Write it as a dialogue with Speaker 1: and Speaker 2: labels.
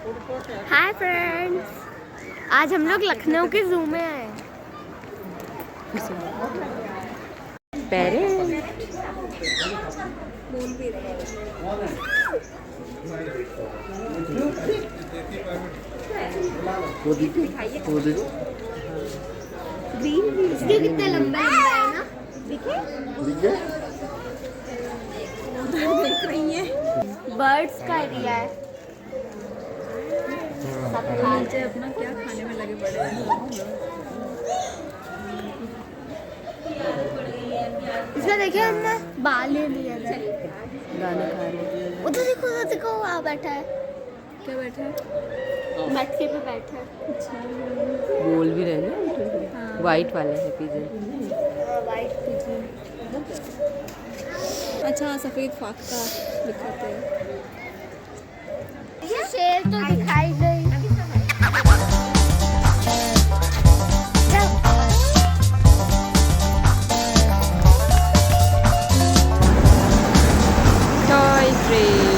Speaker 1: Hi friends, आज हम लोग लखनऊ के जू में आए।
Speaker 2: बोल भी रहे
Speaker 1: इसके कितना लंबा है ना, दिखे?
Speaker 2: देख रही है।
Speaker 1: बर्ड्स का एरिया है।
Speaker 2: नीचे अपना क्या खाने में लगे पड़े हैं।
Speaker 1: इसमें देखिए हमने बाल ले लिया था।
Speaker 3: गाना खा रहे हैं।
Speaker 1: उधर देखो वहाँ बैठा है।
Speaker 2: क्या बैठा है?
Speaker 1: मटके पे बैठा है।
Speaker 2: अच्छा,
Speaker 3: बोल भी रहे ना।
Speaker 2: हाँ।
Speaker 3: वाइट वाले है पिजन।
Speaker 1: White pigeon.
Speaker 2: अच्छा, सफेद फाख्ता दिखाते हैं।
Speaker 1: शेर तो दिखाई गई।
Speaker 3: Toy train.